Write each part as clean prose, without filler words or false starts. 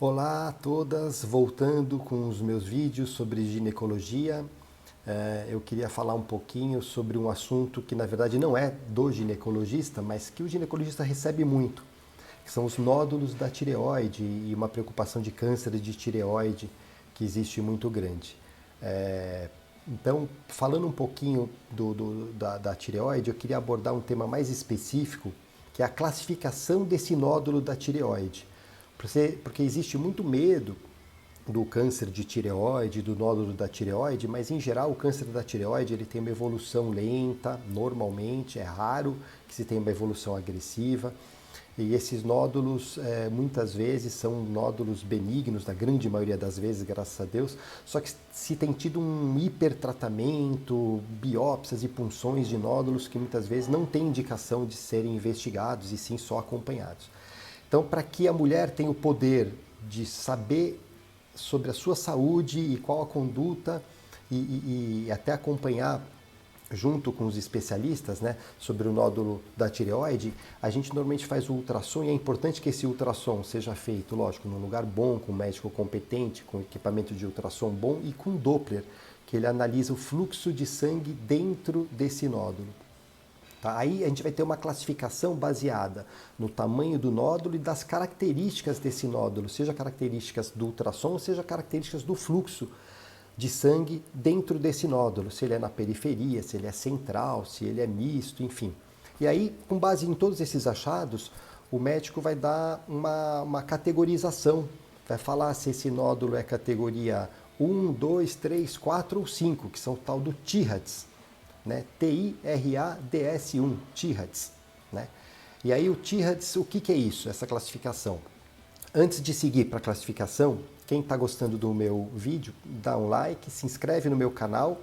Olá a todas, voltando com os meus vídeos sobre ginecologia. Eu queria falar um pouquinho sobre um assunto que na verdade não é do ginecologista, mas que o ginecologista recebe muito, que são os nódulos da tireoide e uma preocupação de câncer de tireoide que existe muito grande. Então, falando um pouquinho da tireoide, eu queria abordar um tema mais específico, que é a classificação desse nódulo da tireoide. Porque existe muito medo do câncer de tireoide, do nódulo da tireoide, mas em geral o câncer da tireoide ele tem uma evolução lenta, normalmente, é raro que se tenha uma evolução agressiva. E esses nódulos muitas vezes são nódulos benignos, na grande maioria das vezes, graças a Deus, só que se tem tido um hipertratamento, biópsias e punções de nódulos que muitas vezes não têm indicação de serem investigados e sim só acompanhados. Então, para que a mulher tenha o poder de saber sobre a sua saúde e qual a conduta e até acompanhar junto com os especialistas, né, sobre o nódulo da tireoide, a gente normalmente faz o ultrassom e é importante que esse ultrassom seja feito, lógico, num lugar bom, com um médico competente, com equipamento de ultrassom bom e com Doppler, que ele analisa o fluxo de sangue dentro desse nódulo. Tá? Aí a gente vai ter uma classificação baseada no tamanho do nódulo e das características desse nódulo, seja características do ultrassom, seja características do fluxo de sangue dentro desse nódulo, se ele é na periferia, se ele é central, se ele é misto, enfim. E aí, com base em todos esses achados, o médico vai dar uma categorização, vai falar se esse nódulo é categoria 1, 2, 3, 4 ou 5, que são o tal do TIRADS. Né? TIRADS1, TIRADS. Né? E aí o TIRADS, o que é isso, essa classificação? Antes de seguir para a classificação, quem está gostando do meu vídeo, dá um like, se inscreve no meu canal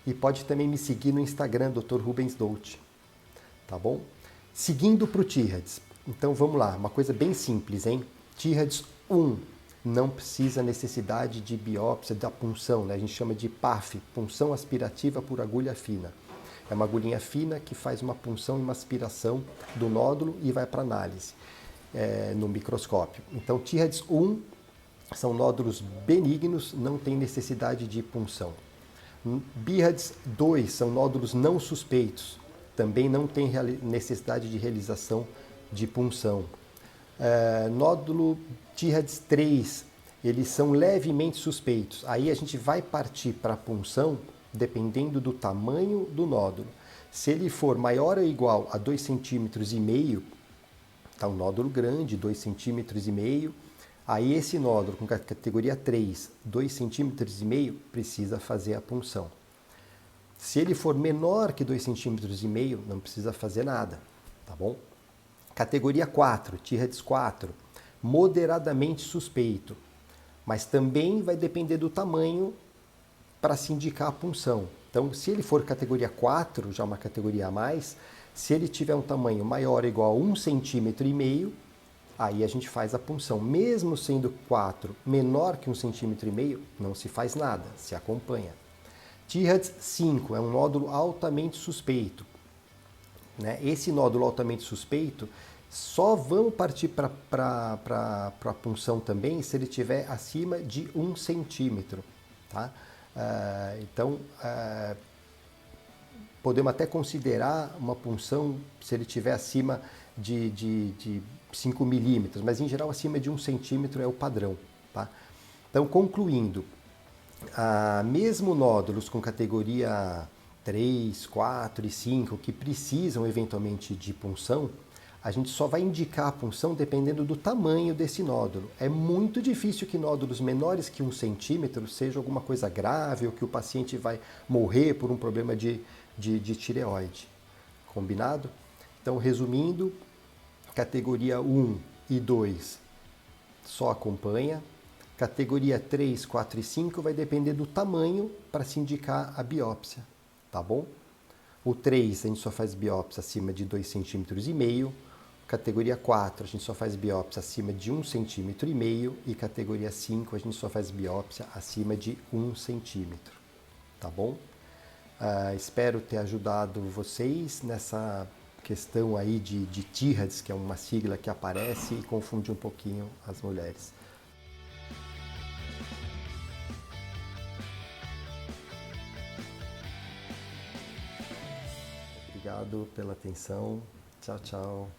e pode também me seguir no Instagram, Dr. Rubens Dolce. Tá bom? Seguindo para o TIRADS. Então vamos lá, uma coisa bem simples, hein? TIRADS 1. Não precisa necessidade de biópsia da punção, né? A gente chama de PAF, punção aspirativa por agulha fina. É uma agulhinha fina que faz uma punção e uma aspiração do nódulo e vai para análise no microscópio. Então, TIRADS 1 são nódulos benignos, não tem necessidade de punção. BIRADS 2 são nódulos não suspeitos, também não tem necessidade de realização de punção. Nódulo TIRADS 3, eles são levemente suspeitos. Aí a gente vai partir para a punção dependendo do tamanho do nódulo. Se ele for maior ou igual a 2,5 cm, tá um nódulo grande, 2,5 cm, aí esse nódulo com categoria 3, 2,5 cm, precisa fazer a punção. Se ele for menor que 2,5 cm, não precisa fazer nada, tá bom? Categoria 4, TIRADS 4, moderadamente suspeito, mas também vai depender do tamanho para se indicar a punção. Então, se ele for categoria 4, já uma categoria a mais, se ele tiver um tamanho maior ou igual a 1,5 cm, aí a gente faz a punção. Mesmo sendo 4 menor que 1,5 cm, não se faz nada, se acompanha. TIRADS 5 é um nódulo altamente suspeito. Né? Esse nódulo altamente suspeito, só vamos partir para a punção também se ele estiver acima de 1 centímetro. Tá? Então, podemos até considerar uma punção se ele estiver acima de 5 milímetros, mas em geral acima de 1 centímetro é o padrão. Tá? Então, concluindo, mesmo nódulos com categoria 3, 4 e 5 que precisam eventualmente de punção, a gente só vai indicar a punção dependendo do tamanho desse nódulo. É muito difícil que nódulos menores que 1 centímetro seja alguma coisa grave ou que o paciente vai morrer por um problema de tireoide. Combinado? Então, resumindo, categoria 1 e 2 só acompanha. Categoria 3, 4 e 5 vai depender do tamanho para se indicar a biópsia, tá bom? O 3 a gente só faz biópsia acima de 2,5 cm. Categoria 4 a gente só faz biópsia acima de 1,5 cm. E categoria 5 a gente só faz biópsia acima de 1 centímetro, tá bom? Espero ter ajudado vocês nessa questão aí de TIRADS, que é uma sigla que aparece e confunde um pouquinho as mulheres. Obrigado pela atenção. Tchau, tchau.